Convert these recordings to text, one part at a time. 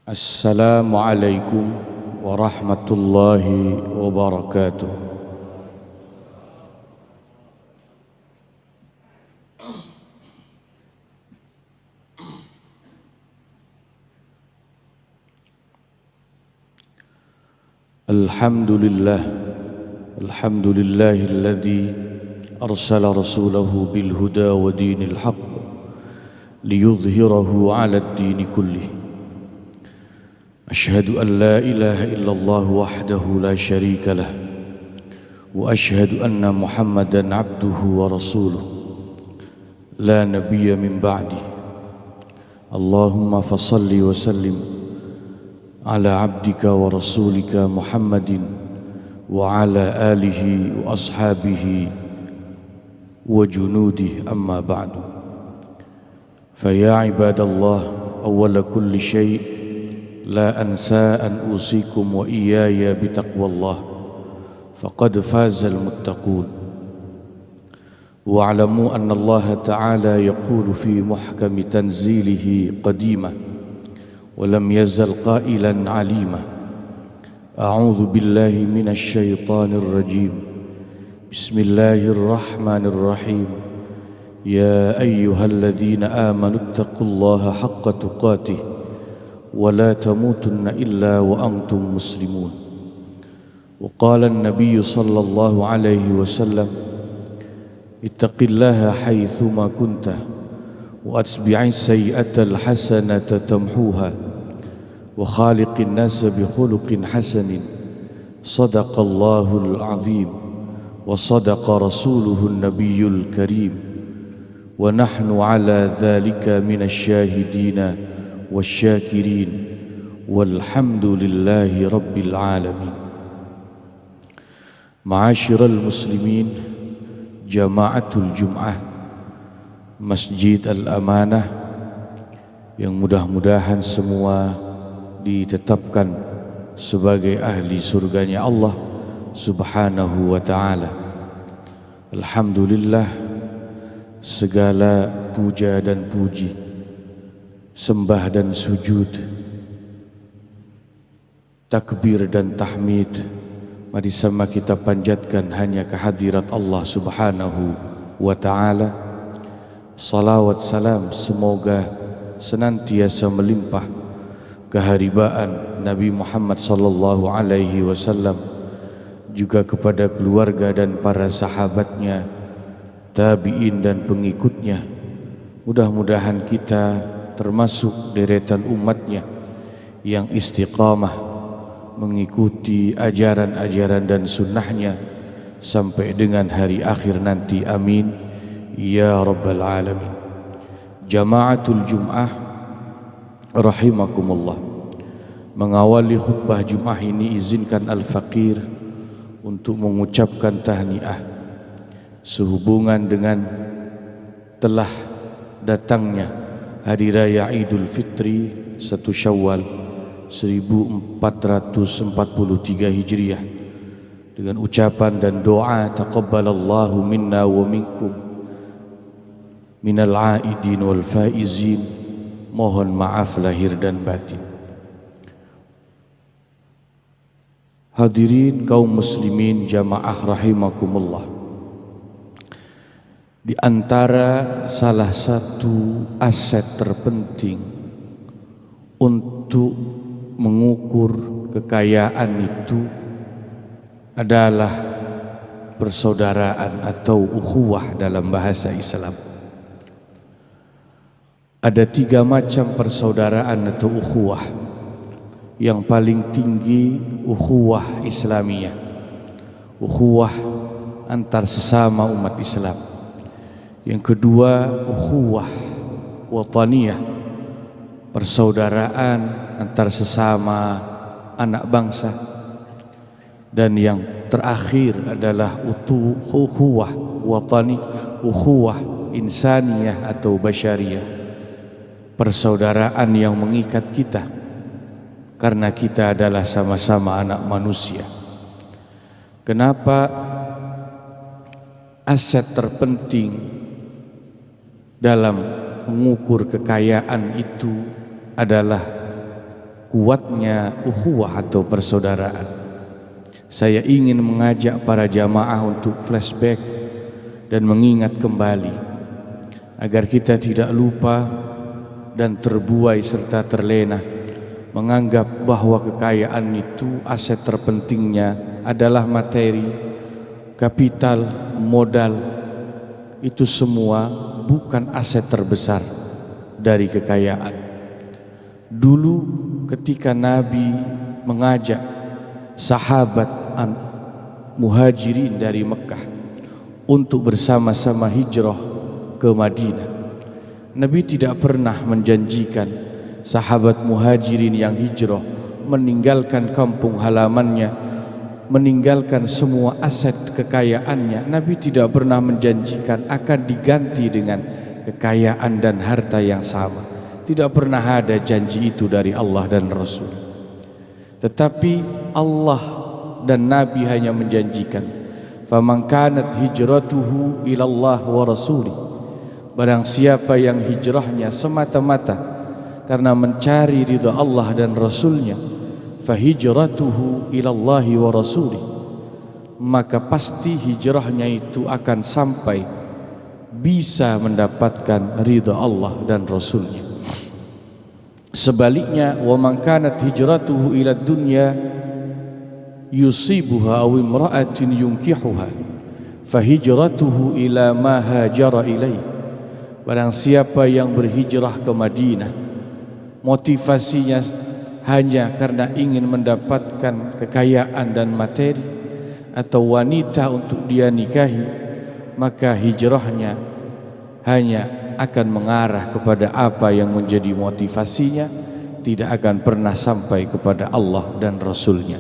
Assalamualaikum warahmatullahi wabarakatuh. Alhamdulillahilladzi arsala rasulahu bil huda wa dinil haqq liyudhhirahu 'ala ad-din kullih. أشهد أن لا إله إلا الله وحده لا شريك له وأشهد أن محمدًا عبده ورسوله لا نبي من بعده اللهم فصل وسلم على عبدك ورسولك محمد وعلى آله وأصحابه وجنوده أما بعد فيا عباد الله أول كل شيء لا أنسى أن أوصيكم وإياي بتقوى الله فقد فاز المتقون واعلموا أن الله تعالى يقول في محكم تنزيله قديما ولم يزل قائلا عليما أعوذ بالله من الشيطان الرجيم بسم الله الرحمن الرحيم يا أيها الذين آمنوا اتقوا الله حق تقاته ولا تموتن إلا وأنتم مسلمون وقال النبي صلى الله عليه وسلم اتق الله حيثما كنت وأتبع السيئة الحسنة تمحوها وخالق الناس بخلق حسن صدق الله العظيم وصدق رسوله النبي الكريم ونحن على ذلك من الشاهدين والشاكرين والحمد لله رب العالمين. Ma'asyiral muslimin, Jamaatul Jum'ah Masjid Al-Amanah yang mudah-mudahan semua ditetapkan sebagai ahli surganya Allah Subhanahu wa ta'ala. Alhamdulillah, segala puja dan puji, sembah dan sujud, takbir dan tahmid, mari sama kita panjatkan hanya kehadirat Allah Subhanahu wa ta'ala. Salawat salam semoga senantiasa melimpah keharibaan Nabi Muhammad sallallahu alaihi wasallam, juga kepada keluarga dan para sahabatnya, tabi'in dan pengikutnya. Mudah-mudahan kita termasuk deretan umatnya yang istiqamah mengikuti ajaran-ajaran dan sunnahnya sampai dengan hari akhir nanti, amin ya rabbal alamin. Jamaatul Jum'ah rahimakumullah, mengawali khutbah Jum'ah ini izinkan Al-Faqir untuk mengucapkan tahniah sehubungan dengan telah datangnya Hari Raya Idul Fitri 1 Syawal 1443 Hijriah, dengan ucapan dan doa taqabbalallahu minna wa minkum minal aidin wal faizin, mohon maaf lahir dan batin. Hadirin kaum muslimin jamaah rahimakumullah, di antara salah satu aset terpenting untuk mengukur kekayaan itu adalah persaudaraan atau ukhuwah dalam bahasa Islam. Ada 3 macam persaudaraan atau ukhuwah. Yang paling tinggi ukhuwah Islamiyah, ukhuwah antar sesama umat Islam. Yang kedua ukhuwah wataniyah, persaudaraan antar sesama anak bangsa. Dan yang terakhir adalah ukhuwah watani, ukhuwah insaniyah atau basyariyah, persaudaraan yang mengikat kita karena kita adalah sama-sama anak manusia. Kenapa aset terpenting dalam mengukur kekayaan itu adalah kuatnya ukhuwah atau persaudaraan. Saya ingin mengajak para jamaah untuk flashback dan mengingat kembali agar kita tidak lupa dan terbuai serta terlena menganggap bahwa kekayaan itu aset terpentingnya adalah materi, kapital, modal. Itu semua bukan aset terbesar dari kekayaan. Dulu ketika Nabi mengajak sahabat muhajirin dari Mekah untuk bersama-sama hijrah ke Madinah, Nabi tidak pernah menjanjikan sahabat muhajirin yang hijrah meninggalkan kampung halamannya, meninggalkan semua aset kekayaannya. Nabi tidak pernah menjanjikan akan diganti dengan kekayaan dan harta yang sama. Tidak pernah ada janji itu dari Allah dan Rasul. Tetapi Allah dan Nabi hanya menjanjikan, faman kanat hijratuhu ilallah wa rasulih, barang siapa yang hijrahnya semata-mata karena mencari ridha Allah dan Rasulnya, fahijratuhu ilallahi wa rasulih, maka pasti hijrahnya itu akan sampai bisa mendapatkan ridha Allah dan Rasulnya. Sebaliknya, wa man kanat hijratuhu ila dunya yusibuha aw imra'atin yunkihuha fahijratuhu ila ma hajara ilaih, barang siapa yang berhijrah ke Madinah motivasinya hanya karena ingin mendapatkan kekayaan dan materi atau wanita untuk dia nikahi, maka hijrahnya hanya akan mengarah kepada apa yang menjadi motivasinya, tidak akan pernah sampai kepada Allah dan Rasulnya.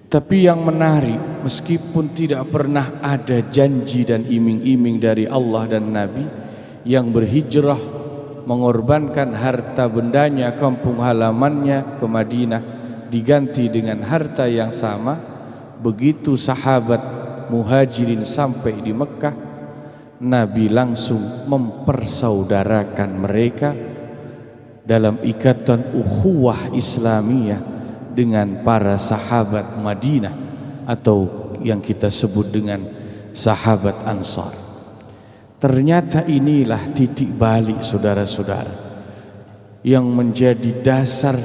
Tapi yang menarik, meskipun tidak pernah ada janji dan iming-iming dari Allah dan Nabi, yang berhijrah mengorbankan harta bendanya, kampung halamannya ke Madinah diganti dengan harta yang sama, begitu sahabat muhajirin sampai di Mekah, Nabi langsung mempersaudarakan mereka dalam ikatan ukhuwah Islamiyah dengan para sahabat Madinah atau yang kita sebut dengan sahabat Ansar. Ternyata inilah titik balik, saudara-saudara, yang menjadi dasar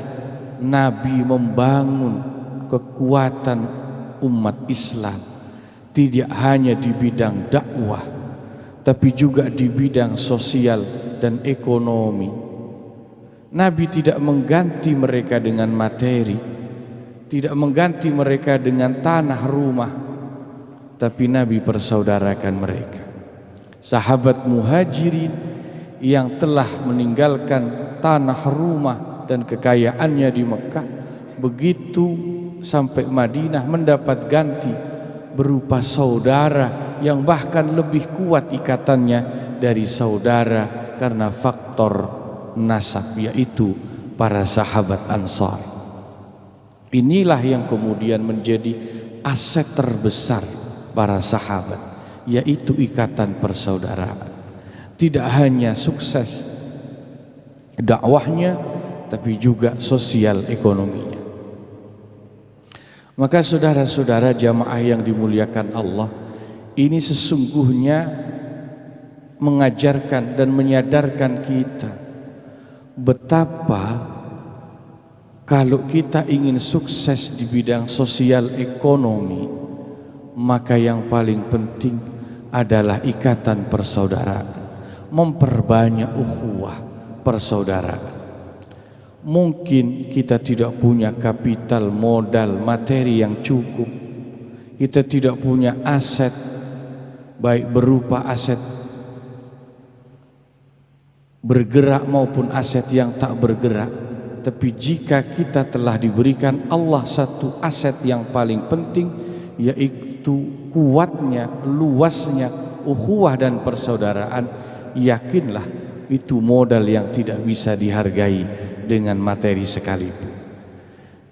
Nabi membangun kekuatan umat Islam, tidak hanya di bidang dakwah tapi juga di bidang sosial dan ekonomi. Nabi tidak mengganti mereka dengan materi, tidak mengganti mereka dengan tanah rumah, tapi Nabi persaudarakan mereka. Sahabat muhajirin yang telah meninggalkan tanah rumah dan kekayaannya di Mekah, begitu sampai Madinah mendapat ganti berupa saudara yang bahkan lebih kuat ikatannya dari saudara karena faktor nasab, yaitu para sahabat Ansar. Inilah yang kemudian menjadi aset terbesar para sahabat, yaitu ikatan persaudaraan. Tidak hanya sukses dakwahnya, tapi juga sosial ekonominya. Maka saudara-saudara jamaah yang dimuliakan Allah, ini sesungguhnya mengajarkan dan menyadarkan kita betapa kalau kita ingin sukses di bidang sosial ekonomi, maka yang paling penting adalah ikatan persaudaraan, memperbanyak ukhuwah persaudaraan. Mungkin kita tidak punya kapital, modal, materi yang cukup, kita tidak punya aset, baik berupa aset bergerak maupun aset yang tak bergerak. Tapi jika kita telah diberikan Allah satu aset yang paling penting, yaitu kuatnya, luasnya ukhuwah dan persaudaraan, yakinlah itu modal yang tidak bisa dihargai dengan materi sekalipun.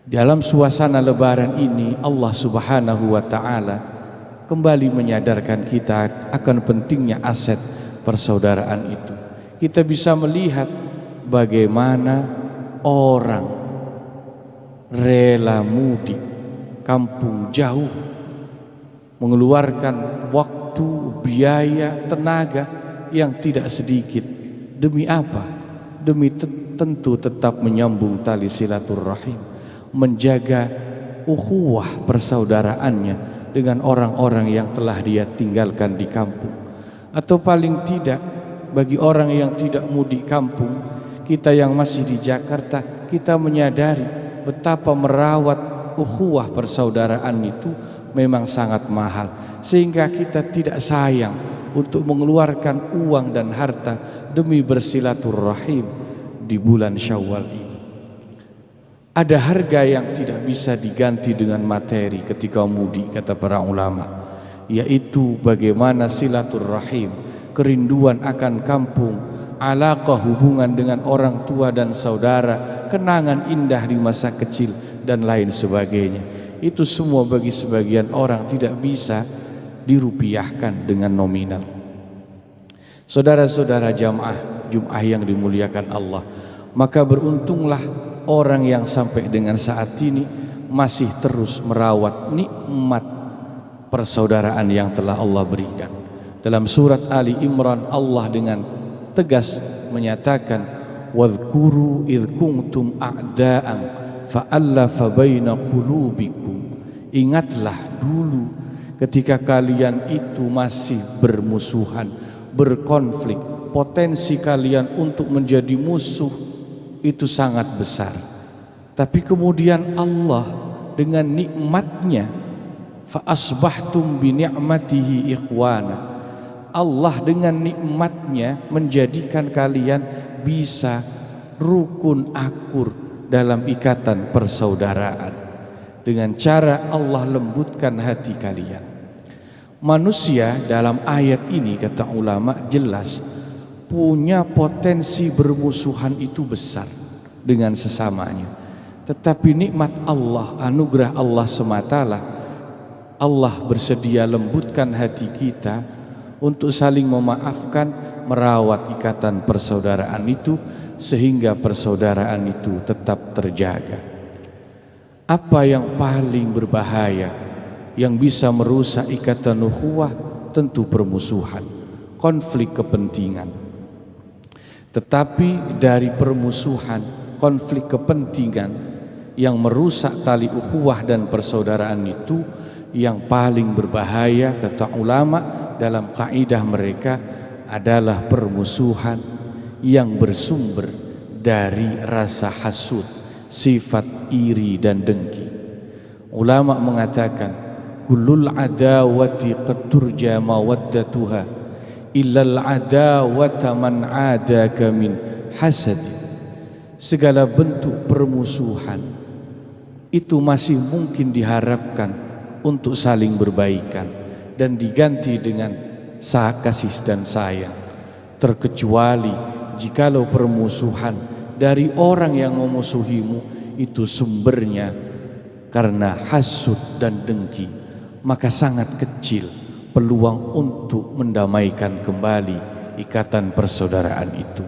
Dalam suasana lebaran ini, Allah Subhanahu wa ta'ala kembali menyadarkan kita akan pentingnya aset persaudaraan itu. Kita bisa melihat bagaimana orang rela mudik kampung jauh, mengeluarkan waktu, biaya, tenaga yang tidak sedikit. Demi apa? Demi tentu tetap menyambung tali silaturahim, menjaga ukhuwah persaudaraannya dengan orang-orang yang telah dia tinggalkan di kampung. Atau paling tidak bagi orang yang tidak mudik kampung, kita yang masih di Jakarta, kita menyadari betapa merawat ukhuwah persaudaraan itu memang sangat mahal, sehingga kita tidak sayang untuk mengeluarkan uang dan harta demi bersilaturahim di bulan Syawal ini. Ada harga yang tidak bisa diganti dengan materi ketika mudik, kata para ulama, yaitu bagaimana silaturahim, kerinduan akan kampung, alaqah, hubungan dengan orang tua dan saudara, kenangan indah di masa kecil dan lain sebagainya. Itu semua bagi sebagian orang tidak bisa dirupiahkan dengan nominal. Saudara-saudara jamaah Jum'ah yang dimuliakan Allah, maka beruntunglah orang yang sampai dengan saat ini masih terus merawat nikmat persaudaraan yang telah Allah berikan. Dalam surat Ali Imran, Allah dengan tegas menyatakan, wadhkuru idh kuntum a'da'an fa'allafa baina qulubikum. Ingatlah dulu ketika kalian itu masih bermusuhan, berkonflik, potensi kalian untuk menjadi musuh itu sangat besar. Tapi kemudian Allah dengan nikmatnya, fa asbahtum bi ni'matihi ikhwana, Allah dengan nikmatnya menjadikan kalian bisa rukun akur dalam ikatan persaudaraan. Dengan cara Allah lembutkan hati kalian. Manusia dalam ayat ini, kata ulama, jelas punya potensi bermusuhan itu besar dengan sesamanya. Tetapi nikmat Allah, anugerah Allah sematalah, Allah bersedia lembutkan hati kita untuk saling memaafkan, merawat ikatan persaudaraan itu sehingga persaudaraan itu tetap terjaga. Apa yang paling berbahaya yang bisa merusak ikatan ukhuwah? Tentu permusuhan, konflik kepentingan. Tetapi dari permusuhan, konflik kepentingan yang merusak tali ukhuwah dan persaudaraan itu, yang paling berbahaya kata ulama dalam kaidah mereka adalah permusuhan yang bersumber dari rasa hasud, sifat iri dan dengki. Ulama mengatakan, kullul adawati qad turja mawaddatuha illal adawata man adaka min hasad. Segala bentuk permusuhan itu masih mungkin diharapkan untuk saling berbaikan dan diganti dengan kasih dan sayang, terkecuali jikalau permusuhan dari orang yang memusuhimu itu sumbernya karena hasud dan dengki, maka sangat kecil peluang untuk mendamaikan kembali ikatan persaudaraan itu.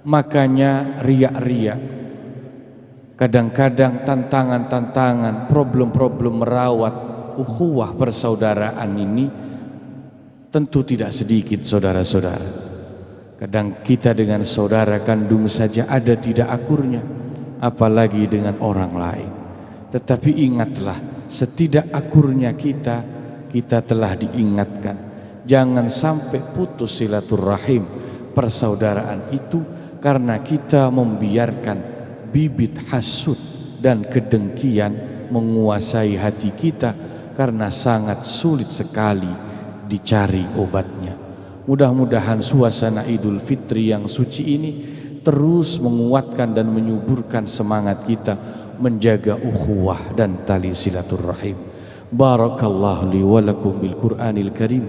Makanya riak-riak, kadang-kadang tantangan-tantangan, problem-problem merawat ukhuwah persaudaraan ini tentu tidak sedikit, saudara-saudara. Kadang kita dengan saudara kandung saja ada tidak akurnya, apalagi dengan orang lain. Tetapi ingatlah, setidak akurnya kita telah diingatkan. Jangan sampai putus silaturahim persaudaraan itu karena kita membiarkan bibit hasud dan kedengkian menguasai hati kita, karena sangat sulit sekali dicari obatnya. Mudah-mudahan suasana Idul Fitri yang suci ini terus menguatkan dan menyuburkan semangat kita menjaga ukhuwah dan tali silaturahim. Barakallahu li wa lakum bil Qur'anil Karim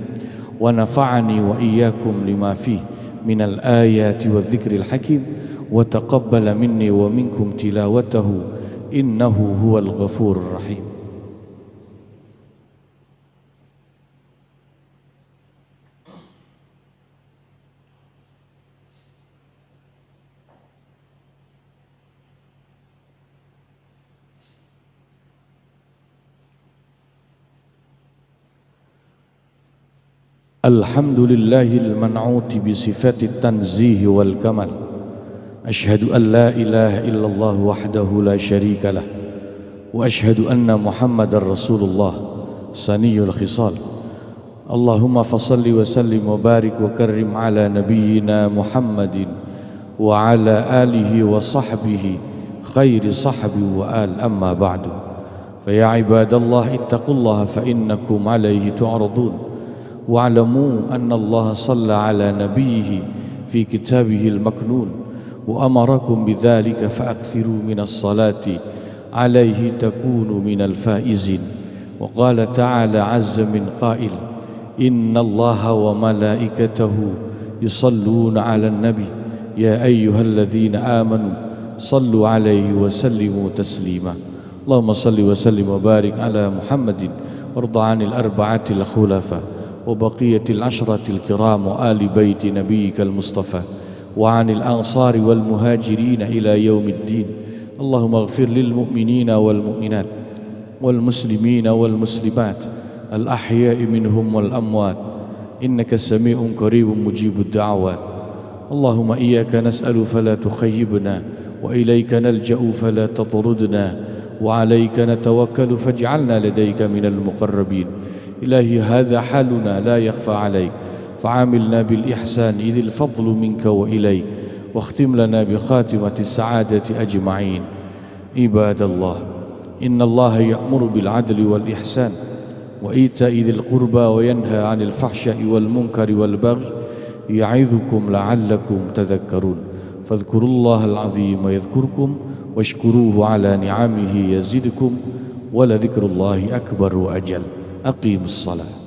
wa nafa'ani wa iyyakum lima fihi minal ayati wadh-dhikril hakim wa taqabbala minni wa minkum tilawatahu innahu huwal ghafurur rahim. Alhamdulillahil man'uti bi sifatit tanzihi wal kamal. Ashhadu an la ilaha illallah wahdahu la syarika lah. Wa ashhadu anna Muhammadar Rasulullah saniyul khisal. Allahumma fasalli wa sallim wa barik wa karrim ala nabiyyina Muhammadin wa ala alihi wa sahbihi khairi sahbi wa al, amma ba'du. Fa ya ibadallah ittaqullaha fa innakum alayhi tu'radun. واعلموا أن الله صلى على نبيه في كتابه المكنون وأمركم بذلك فأكثروا من الصلاة عليه تكونوا من الفائزين. وقال تعالى عز من قائل: إن الله وملائكته يصلون على النبي يا أيها الذين آمنوا صلوا عليه وسلموا تسليما. اللهم صل وسلم وبارك على محمد وارض عن الأربعة الخلفاء وبقية العشرة الكرام وآل بيت نبيك المصطفى وعن الأنصار والمهاجرين إلى يوم الدين. اللهم اغفر للمؤمنين والمؤمنات والمسلمين والمسلمات الأحياء منهم والأموات إنك سميع قريب مجيب الدعوات. اللهم إياك نسأل فلا تخيبنا وإليك نلجأ فلا تطردنا وعليك نتوكل فاجعلنا لديك من المقربين. إلهي هذا حالنا لا يخفى عليك فعاملنا بالإحسان إذ الفضل منك وإليك واختم لنا بخاتمة السعادة أجمعين. عباد الله، إن الله يأمر بالعدل والإحسان وإيتاء ذي القربى وينهى عن الفحشاء والمنكر والبغي يعظكم لعلكم تذكرون. فاذكروا الله العظيم يذكركم واشكروه على نعمه يزدكم ولذكر الله أكبر وأجل. أقيموا الصلاة.